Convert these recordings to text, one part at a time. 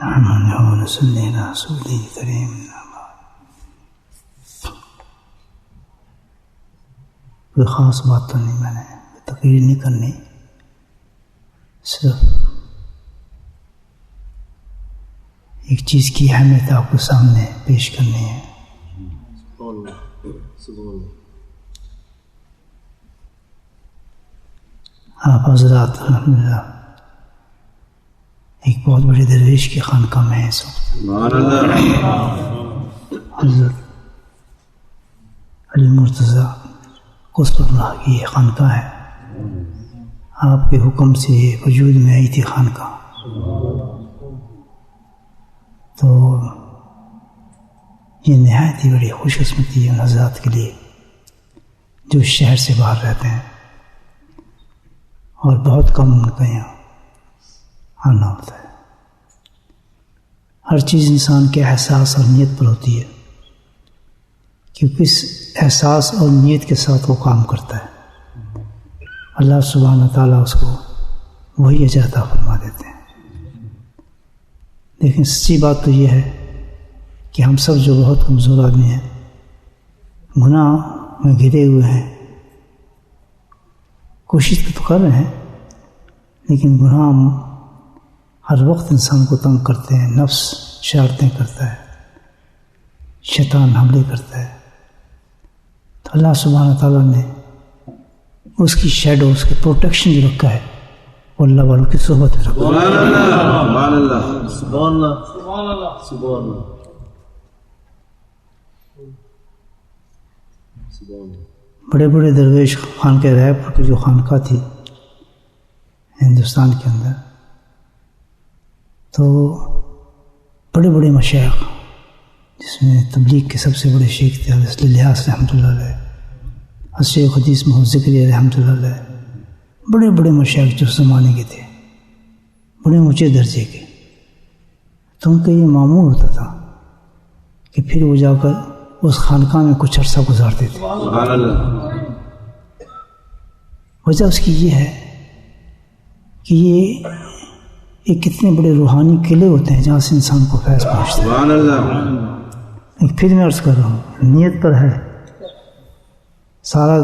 صلی اللہ رسول کریم. کوئی خاص بات تو نہیں، میں نے تقریر نہیں کرنی، صرف ایک چیز کی اہمیت آپ کو سامنے پیش کرنی ہے. آپ حضرات الحمدللہ ایک بہت بڑے درویش کی خانقاہ میں ہیں اس وقت. حضرت علی مرتضیٰ قصر اللہ کی یہ خانقاہ ہے. آپ کے حکم سے وجود میں آئی تھی خانقاہ. تو یہ نہایت ہی بڑی خوش قسمتی ہے ان حضرات کے لیے جو شہر سے باہر رہتے ہیں اور بہت کم ان کا یہاں آنا ہوتا ہے. ہر چیز انسان کے احساس اور نیت پر ہوتی ہے، کیونکہ اس احساس اور نیت کے ساتھ وہ کام کرتا ہے. اللہ سبحانہ تعالیٰ اس کو وہی اجر عطا فرما دیتے ہیں. لیکن سچی بات تو یہ ہے کہ ہم سب جو بہت کمزور آدمی ہیں، گناہ میں گھرے ہوئے ہیں، کوشش تو کر رہے ہیں لیکن گناہ ہر وقت انسان کو تنگ کرتے ہیں. نفس شرارتیں کرتا ہے، شیطان حملے کرتا ہے. تو اللہ سبحانہ تعالیٰ نے اس کی شیڈو، اس کے پروٹیکشن جو رکھا ہے وہ اللہ والوں کی صحبت میں رکھا. سبحان اللہ سبحان اللہ سبحان اللہ سبحان اللہ. بڑے بڑے درویش خانقاہ رائے پور کی جو خانقاہ تھی ہندوستان کے اندر، تو بڑے بڑے مشائخ جس میں تبلیغ کے سب سے بڑے شیخ تھے حضرت الیاس رحمۃ اللہ علیہ، شیخ حدیث محمد ذکری رحمۃ اللہ علیہ، بڑے بڑے مشائخ جو زمانے کے تھے، بڑے اونچے درجے کے. تو ان کا یہ معمول ہوتا تھا کہ پھر وہ جا کر اس خانقاہ میں کچھ عرصہ گزارتے تھے. وجہ اس کی یہ ہے کہ یہ ایک کتنے بڑے روحانی قلعے ہوتے ہیں جہاں سے انسان کو فیض پہنچتا ہے. پھر میں عرض کر رہا ہوں، نیت پر ہے. سارا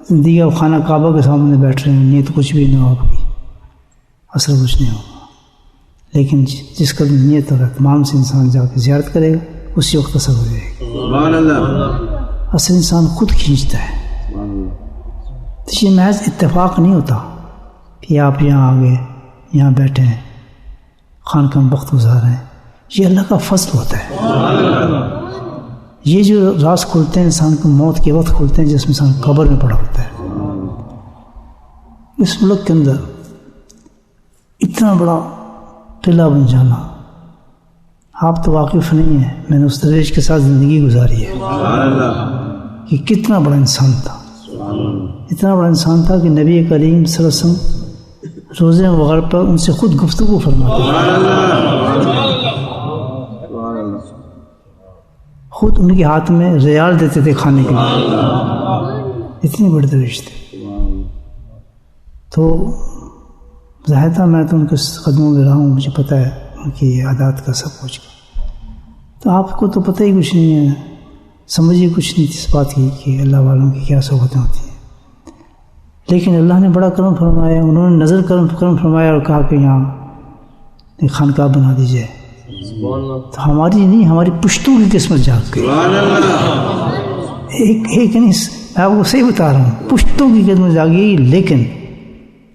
زندگی اب خانہ کعبہ کے سامنے بیٹھ رہے ہیں، نیت کچھ بھی نہ ہو، آپ کی اثر کچھ نہیں ہوگا. لیکن جس کا نیت اور اہتمام سے انسان جا کے زیارت کرے گا اسی وقت اثر ہو جائے گا. اصل انسان خود کھینچتا ہے. تو یہ محض اتفاق نہیں ہوتا کہ آپ یہاں آ گئے، یہاں بیٹھے ہیں، خانقاہ میں وقت گزار رہے ہیں. یہ اللہ کا فضل ہوتا ہے. یہ جو راز کھولتے ہیں انسان کو موت کے وقت کھولتے ہیں، جس میں انسان قبر میں پڑا ہوتا ہے. اس ملک کے اندر اتنا بڑا قلعہ بن جانا، آپ تو واقف نہیں ہیں، میں نے اس درویش کے ساتھ زندگی گزاری ہے کہ کتنا بڑا انسان تھا. اتنا بڑا انسان تھا کہ نبی کریم صلی اللہ علیہ وسلم روزے وغیرہ پر ان سے خود گفتگو فرماتے تھے، خود ان کے ہاتھ میں ریال دیتے تھے کھانے کے لیے. اتنے بڑے درویش تھے. تو ظاہر تھا میں تو ان کے قدموں میں رہا ہوں، مجھے پتہ ہے ان کی عادات کا سب کچھ. تو آپ کو تو پتہ ہی کچھ نہیں ہے، سمجھ ہی کچھ نہیں تھی اس بات کی کہ اللہ والوں کی کیا صحبتیں ہوتی ہیں. لیکن اللہ نے بڑا کرم فرمایا، انہوں نے نظر کرم فرمایا اور کہا کہ یہاں ایک خانقاہ بنا دیجیے. تو ہماری نہیں، ہماری پشتوں کی قسمت جاگ گئی. ایک نہیں، میں آپ کو صحیح بتا رہا ہوں، پشتوں کی قسمت جاگی. لیکن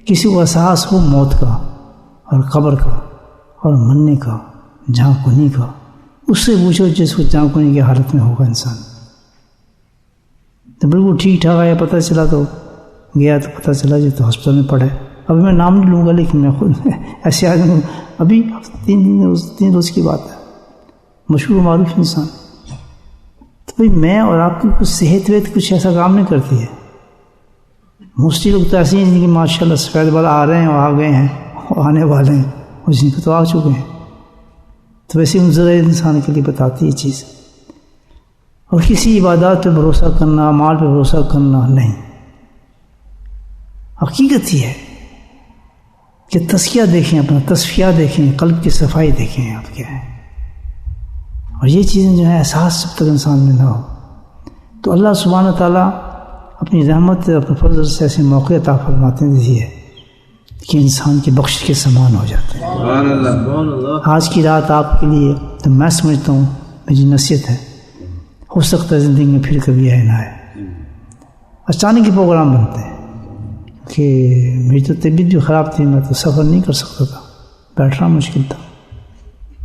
کسی کو احساس ہو موت کا اور قبر کا اور مرنے کا، جہاں کنی کا، اس سے پوچھو جس کو جہاں کنی کی حالت میں ہوگا انسان. تو بالکل ٹھیک ٹھاک آیا، پتہ چلا تو گیا، تو پتہ چلا جی تو ہاسپٹل میں پڑے. ابھی میں نام نہیں لوں گا، لیکن میں خود ایسے آدمی ابھی 3 روز کی بات ہے، مشہور و معروف انسان. تو بھائی میں اور آپ کی کچھ صحت ویت کچھ ایسا کام نہیں کرتی ہے. موسٹلی لوگ تو ایسے ہیں کہ ماشاء اللہ سفید والا آ رہے ہیں اور آ گئے ہیں اور آنے والے ہیں، اور جن کو تو آ چکے ہیں. تو ویسے ان ذرا انسان کے لیے بتاتی یہ چیز. اور کسی عبادات پہ بھروسہ کرنا، مال پہ بھروسہ کرنا نہیں. حقیقت یہ ہے کہ تزکیہ دیکھیں، اپنا تصفیہ دیکھیں، قلب کی صفائی دیکھیں آپ کیا ہے. اور یہ چیزیں جو ہے احساس جب تک انسان میں نہ ہو تو اللہ سبحانہ تعالیٰ اپنی رحمت اپنے فضل سے ایسے موقع عطا فرماتے ہیں کہ انسان کی بخش کے سامان ہو جاتے ہیں. آج کی رات آپ کے لیے تو میں سمجھتا ہوں میری نصیحت ہے، ہو سکتا ہے زندگی میں پھر کبھی آئے نہ آئے. اچانک ہی پروگرام بنتے ہیں کہ میری تو طبیعت بھی خراب تھی، میں تو سفر نہیں کر سکتا تھا، بیٹھنا مشکل تھا.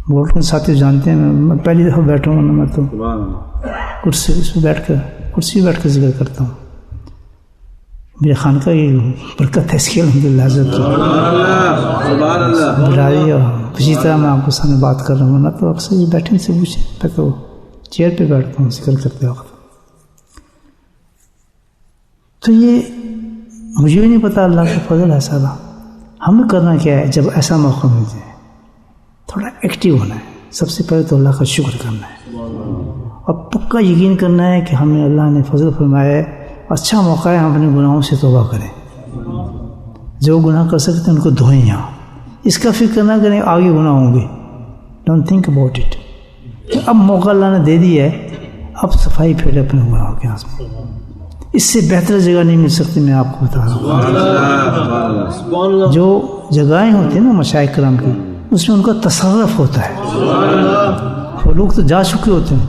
بول رہے ساتھی جانتے ہیں میں پہلی دفعہ بیٹھا ہوں، میں تو کرسی بیٹھ کر ذکر کرتا ہوں. میرے خانقاہ کی برکت ہے اس کی الحمدللہ. بلائی اور اسی طرح میں آپ کے سامنے بات کر رہا ہوں، ورنہ تو اکثر یہ بیٹھنے سے پوچھیں، میں تو چیئر پہ بیٹھتا ہوں ذکر کرتے وقت. تو یہ مجھے بھی نہیں پتا، اللہ کا فضل ہے سارا. ہمیں کرنا کیا ہے جب ایسا موقع مل جائے؟ تھوڑا ایکٹیو ہونا ہے. سب سے پہلے تو اللہ کا شکر کرنا ہے اور پکا یقین کرنا ہے کہ ہمیں اللہ نے فضل فرمایا ہے، اچھا موقع ہے ہم اپنے گناہوں سے توبہ کریں. جو گناہ کر سکتے ہیں ان کو دھوئیں. یہاں اس کا فکر نہ کریں آگے گناہ ہوں گے. ڈونٹ تھنک اباؤٹ اٹ کہ اب موقع اللہ نے دے دیا ہے، اب صفائی پھیلے اپنے گناہوں کے ہاتھ میں. اس سے بہتر جگہ نہیں مل سکتی. میں آپ کو بتا رہا ہوں جو جگہیں ہوتی ہیں نا مشائخ کرام کی، اس میں ان کا تصرف ہوتا ہے. وہ لوگ تو جا چکے ہوتے ہیں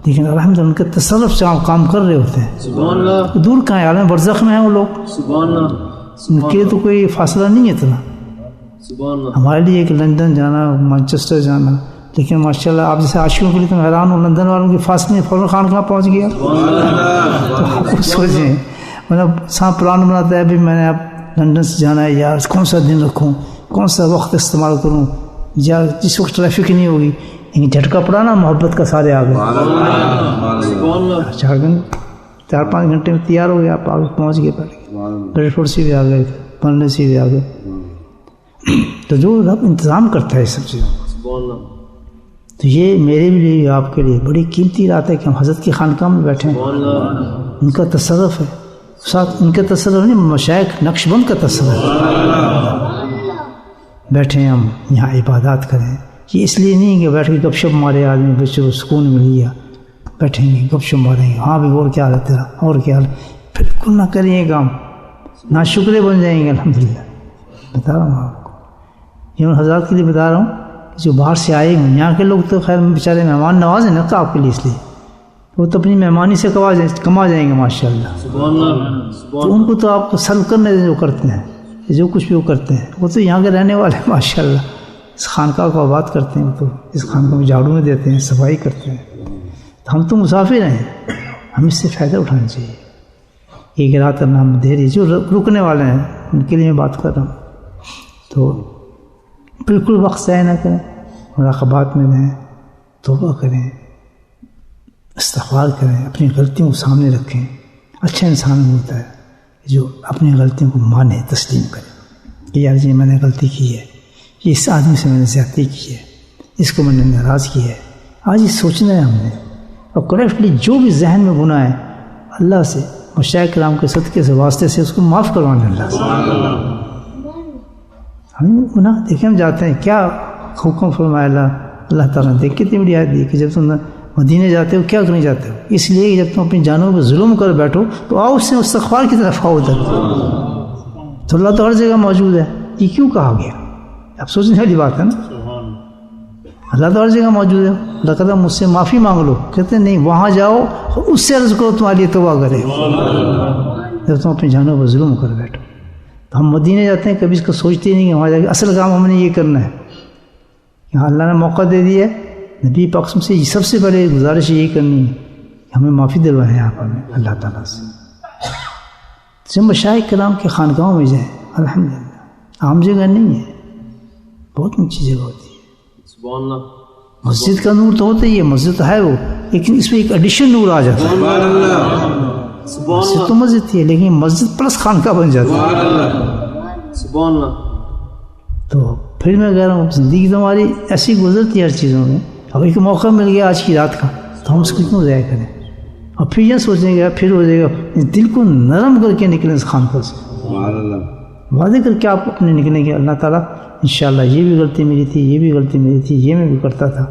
لیکن الحمدللہ ان کے تصرف سے کام کر رہے ہوتے ہیں. دور کہاں ہے، عالم برزخ میں ہیں وہ لوگ، ان کے تو کوئی فاصلہ نہیں ہے اتنا. ہمارے لیے کہ لندن جانا، مانچسٹر جانا، لیکن ماشاءاللہ آپ جیسے عاشقوں کے لیے تو حیران ہوں، لندن والوں کے فاصلے فوراً خان کہاں پہنچ گیا. تو آپ کو سوچیں، مطلب سانپ پلان بناتا ہے ابھی میں نے اب لندن سے جانا ہے، یار کون سا دن رکھوں، کون سا وقت استعمال کروں، یا جس وقت ٹریفک نہیں ہوگی. لیکن جھٹکا پڑا نا محبت کا، سارے آ گئے. 4-5 گھنٹے میں تیار ہو گئے، آپ آگے پہنچ گئے. بریڈ فورڈ سے بھی آ گئے، بننے سے بھی آ گئے. تو جو رب انتظام کرتا ہے سب چیزوں. تو یہ میرے بھی لیے آپ کے لیے بڑی قیمتی رات ہے کہ ہم حضرت کی خانقاہ میں بیٹھے ہیں. ان کا تصرف ہے، ساتھ ان کے تصرف نہیں، مشائخ نقش بند کا تصرف ہے. بیٹھیں ہم یہاں عبادات کریں. یہ اس لیے نہیں کہ بیٹھ کے گپ شپ مارے آدمی، بچوں کو سکون مل گیا، بیٹھیں گے گپ شپ ماریں گے، ہاں بھی اور کیا حال ہے تیرا، اور کیا حال. بالکل نہ کریں یہ کام، نہ شکرے بن جائیں گے. الحمدللہ بتا رہا ہوں آپ کو، یہ حضرات کے لیے بتا رہا ہوں جو باہر سے آئے ہیں. یہاں کے لوگ تو خیر بیچارے مہمان نواز ہیں نا آپ کے لیے، اس لیے وہ تو اپنی مہمانی سے کما جائیں گے ماشاءاللہ. تو ان کو تو آپ کو سلب کرنے جو کرتے ہیں، جو کچھ بھی وہ کرتے ہیں، وہ تو یہاں کے رہنے والے ہیں ماشاءاللہ. اس خانقاہ کو آباد کرتے ہیں، وہ تو اس خانقاہ میں جھاڑو میں دیتے ہیں، صفائی کرتے ہیں. تو ہم تو مسافر ہیں، ہم اس سے فائدہ اٹھانا چاہیے. ایک رات کا نام دے رہی جو رکنے والے ہیں ان کے لیے میں بات کر رہا ہوں. تو بالکل وقت ضائع نہ کریں، مراقبات میں رہیں، توبہ کریں، استغفار کریں، اپنی غلطیوں کو سامنے رکھیں. اچھا انسان ہوتا ہے جو اپنی غلطیوں کو مانے، تسلیم کرے کہ یار جی میں نے غلطی کی ہے، یہ اس آدمی سے میں نے زیادتی کی ہے، اس کو میں نے ناراض کیا ہے. آج یہ سوچنا ہے ہم نے، اور کریکٹلی جو بھی ذہن میں گناہ ہے اللہ سے مشائخ کرام کے صدقے سے واسطے سے اس کو معاف کروانے اللہ سے. ہم گناہ دیکھیں ہم جاتے ہیں، کیا حکم فرمایا اللہ تعالیٰ نے، دیکھ کے اتنی بڑی آیت دی کہ جب تم مدینے جاتے ہو کیا کرنے جاتے ہو، اس لیے کہ جب تم اپنی جانوں پہ ظلم کر بیٹھو تو آؤ اس سے استغفار کی طرف آؤ. تو اللہ تو ہر جگہ موجود ہے، یہ کیوں کہا گیا؟ اب سوچنے والی بات ہے نا. اللہ تو ہر جگہ موجود ہے. اللہ کہتا مجھ سے معافی مانگ لو، کہتے ہیں نہیں، وہاں جاؤ اس سے عرض کرو تمہارے لیے توبہ کرے جب تم اپنی جانوں پر ظلم کر بیٹھو. تو ہم مدینے جاتے ہیں، کبھی اس کو سوچتے ہی نہیں کہ وہاں جا کے اصل کام ہم نے یہ کرنا ہے. یہاں اللہ نے موقع دے دیا ہے، نبی پاک سے سب سے پہلے گزارش یہی کرنی ہے کہ ہمیں معافی دلوائیں آپ ہمیں اللہ تعالیٰ سے. جب مشائخ کرام کے خانقاہوں میں جائیں، الحمدللہ عام جگہ نہیں ہے، بہت اونچی جگہ ہوتی ہے. مسجد کا نور تو ہوتا ہی ہے، مسجد ہے وہ، لیکن اس میں ایک ایڈیشن نور آ جاتا ہے. مسجد تو مسجد تھی لیکن مسجد پلس خانقاہ بن جاتا ہے. تو پھر میں کہہ رہا ہوں زندگی تو ہماری ایسی گزرتی ہے ہر چیزوں میں. اب ایک موقع مل گیا آج کی رات کا، تو ہم اس کو کیوں ضائع کریں؟ اور پھر یہ سوچیں گے پھر ہو جائے گا. دل کو نرم کر کے نکلیں اس خانقاہ سے، واضح کر کے آپ اپنے نکلیں گے اللہ تعالیٰ انشاءاللہ یہ بھی غلطی میری تھی، یہ بھی غلطی میری تھی، یہ میں بھی کرتا تھا.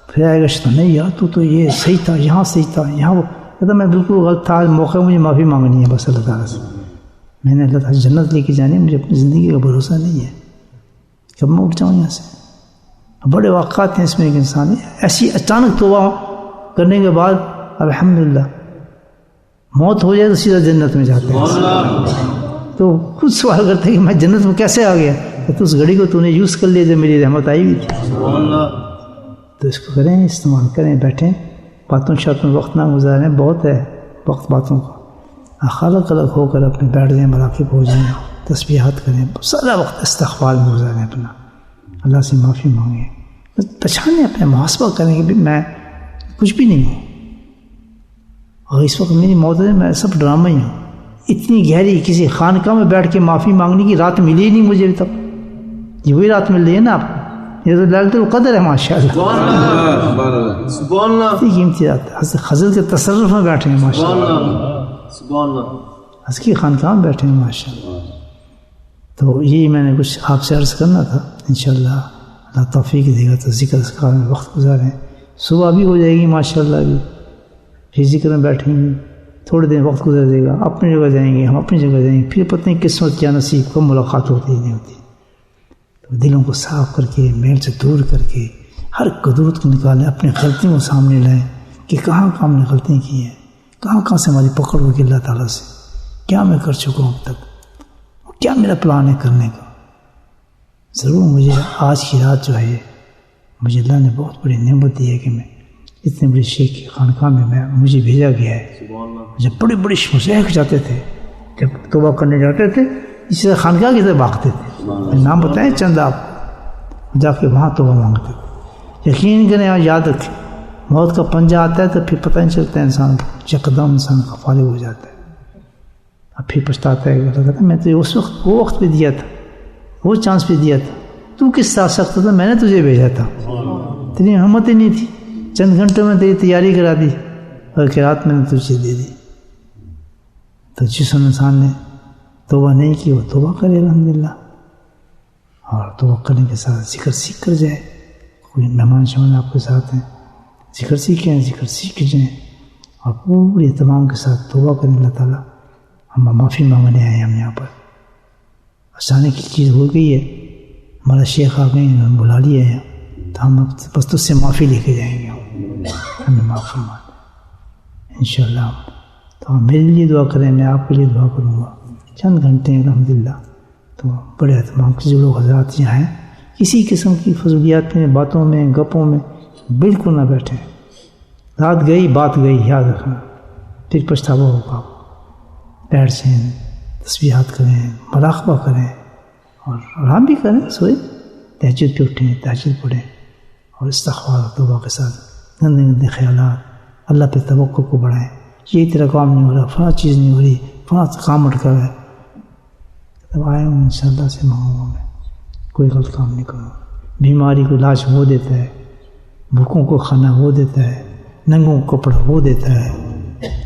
پھر آئے گا شیطان نہیں یار تو یہ صحیح تھا، یہاں صحیح تھا، یہاں وہ کہتا میں بالکل غلط تھا، آج موقع مجھے معافی مانگنی ہے بس اللہ تعالیٰ سے. میں نے اللہ تعالیٰ جنت لے کے جانی، مجھے اپنی زندگی کا بھروسہ نہیں ہے کب میں اٹھ جاؤں یہاں سے. بڑے واقعات ہیں اس میں. ایک انسان ایسی اچانک توبہ کرنے کے بعد الحمدللہ موت ہو جائے تو سیدھا جنت میں جاتے ہیں. تو خود سوال کرتے ہیں کہ میں جنت میں کیسے آ گیا؟ تو اس گھڑی کو تو نے یوز کر لیا جب میری رحمت آئی ہوئی تھی. تو اس کو کریں، استعمال کریں، بیٹھیں، باتوں شاتوں وقت نہ گزاریں. بہت ہے وقت باتوں کا. خالق الگ ہو کر اپنے بیٹھ جائیں، مراقب ہو جائیں، تسبیحات کریں، سارا وقت استغفار میں گزاریں، اپنا اللہ سے معافی مانگیں، پہچانیں، اپنے محاسبہ کریں کہ میں کچھ بھی نہیں ہوں اور اس وقت میری موت ہے، میں سب ڈرامہ ہی ہوں. اتنی گہری کسی خانقاہ میں بیٹھ کے معافی مانگنے کی رات ملی ہی نہیں مجھے ابھی تک. یہ وہی رات مل رہی ہے نا آپ کو، یہ تو لیلۃ القدر ہے ماشاء اللہ. سبحان اللہ. اتنی قیمتی رات ہے. حضرت خضر کے تصرف میں بیٹھے ہیں ماشاء اللہ، سبحان اللہ. حضرت کی خانقاہ میں بیٹھے ہیں ماشاء اللہ. تو یہی میں نے کچھ آپ سے عرض کرنا تھا. انشاءاللہ اللہ توفیق دے گا تو ذکر اذکار میں وقت گزاریں. صبح بھی ہو جائے گی ماشاء اللہ، بھی پھر ذکر میں بیٹھیں گے، تھوڑے دن وقت گزر جائے گا، اپنی جگہ جائیں گے، ہم اپنی جگہ جائیں گے، پھر پتہ نہیں قسمت کیا نصیب کب ملاقات ہوتی ہی نہیں ہوتی. تو دلوں کو صاف کر کے، میل سے دور کر کے، ہر قدرت کو نکالیں، اپنی غلطیوں کو سامنے لائیں کہ کہاں ہم نے غلطیاں کی ہیں، کہاں سے ہماری پکڑ ہوگی اللہ تعالیٰ سے، کیا میں کر چکا ہوں اب تک، کیا میرا پلان ہے کرنے کا. ضرور مجھے آج کی رات جو ہے مجھے اللہ نے بہت بڑی نعمت دی ہے کہ میں اتنے بڑے شیخ کی خانقاہ میں مجھے بھیجا گیا ہے. جب بڑے بڑے مشائخ جاتے تھے، جب توبہ کرنے جاتے تھے، اسی طرح خانقاہ کی طرف بھاگتے تھے. نام بتائیں چند آپ، جا کے وہاں توبہ مانگتے تھے. یقین کریں اور یاد رکھیں، موت کا پنجہ آتا ہے تو پھر پتہ نہیں چلتا ہے، انسان یکدم انسان کا فارغ ہو جاتا ہے. اب پھر پچھتاتا ہے، اللہ کہتا ہے میں تو اس وقت وہ وقت پہ دیا تھا، وہ چانس پہ دیا تھا، تو کس ساتھ سکتا تھا، میں نے تجھے بھیجا تھا، تیری ہمت ہی نہیں تھی، چند گھنٹوں میں تیری تیاری کرا دی اور کہ رات میں نے تجھے دے دی. تو جس انسان نے توبہ نہیں کی وہ توبہ کرے الحمدللہ، اور توبہ کرنے کے ساتھ ذکر سیکھ کر جائے. کوئی مہمان شہمان آپ کے ساتھ ہیں، ذکر سیکھیں، ذکر سیکھ جائیں اور پورے اہتمام کے ساتھ توبہ کریں. اللہ تعالیٰ ہم معافی مانگنے آئے ہیں، ہم یہاں پر اچانک کی چیز ہو گئی ہے، ہمارا شیخ آ گئے ہیں، ہم بلا لیے ہیں، تو ہم بس تجھ سے معافی لے کے جائیں گے، ہمیں معاف فرما انشاءاللہ. تو میرے لیے دعا کریں، میں آپ کے لیے دعا کروں گا. چند گھنٹے الحمدللہ. تو بڑے اہتمام کے جو لوگ حضرات یہاں ہیں، کسی قسم کی فضولیات میں، باتوں میں، گپوں میں بالکل نہ بیٹھیں. رات گئی بات گئی، یاد رکھنا، پھر پچھتاوا ہوگا. بیٹھ جائیں، تسبیحات کریں، مراقبہ کریں اور آرام بھی کریں، سوئے، تہجد پہ اٹھیں، تہجد پڑھیں اور استغفار و توبہ کے ساتھ گندے گندے خیالات، اللہ پہ توقع کو بڑھائیں. یہ تیرا کام نہیں ہو رہا، فلاں چیز نہیں ہو رہی، فلاں کام اٹکا ہے، تب آیا ہوں انشاءاللہ سے مانگوں گا، میں کوئی غلط کام نہیں کروں. بیماری کو علاج وہ دیتا ہے، بھوکوں کو کھانا وہ دیتا ہے، ننگوں کو کپڑا وہ دیتا ہے.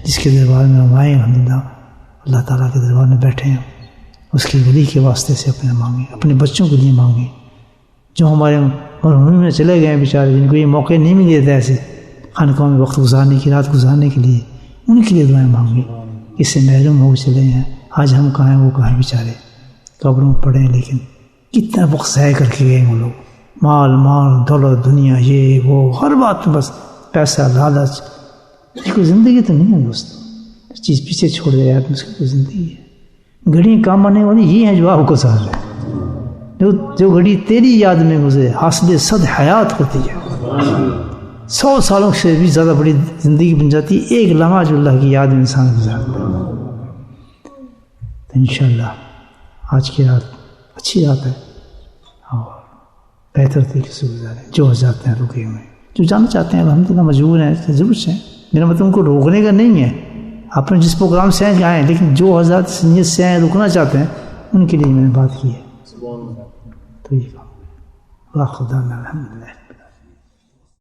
جس کے دربار میں ہم آئے الحمدللہ، اللہ تعالیٰ کے دربار میں بیٹھے ہیں، اس کی ولی کے واسطے سے اپنے مانگیں، اپنے بچوں کے لیے مانگیں جو ہمارے مرحومی میں چلے گئے ہیں بیچارے، جن کو یہ موقع نہیں ملے تھے ایسے خانقاہ میں وقت گزارنے کی، رات گزارنے کے لیے، ان کے لیے دعائیں مانگیں. اس سے محروم ہو چلے ہیں، آج ہم کہاں ہیں وہ کہاں ہیں بیچارے، قبروں میں پڑے ہیں، لیکن کتنا وقت ضائع کر کے گئے ہیں وہ لوگ. مال دولت، دنیا، یہ وہ، ہر بات میں بس پیسہ، لالچ. یہ کوئی زندگی تو نہیں ہے دوستو، چیز پیچھے چھوڑ دے آدمی، اس کی کوئی زندگی ہے. گھڑی کام آنے والی یہ ہیں جو آپ کو ساتھ ہے، جو گھڑی تیری یاد میں گزرے حاصل صد حیات ہوتی ہے. 100 سالوں سے بھی زیادہ بڑی زندگی بن جاتی ہے ایک لمحہ جو اللہ کی یاد میں انسان گزارتا ہے. تو انشاءاللہ آج کی رات اچھی رات ہے اور بہتر طریقے سے گزاریں. جو جاتے ہیں رکے ہوئے، جو جانا چاہتے ہیں الحمدللہ مجبور ہیں، ضرور سے. میرا مطلب ان کو روکنے کا نہیں ہے، آپ نے جس پروگرام سے آئیں، لیکن جو حضرات نیت سے آئیں، رکنا چاہتے ہیں، ان کے لیے میں نے بات کی ہے. تو یہ کام خدا الحمدللہ.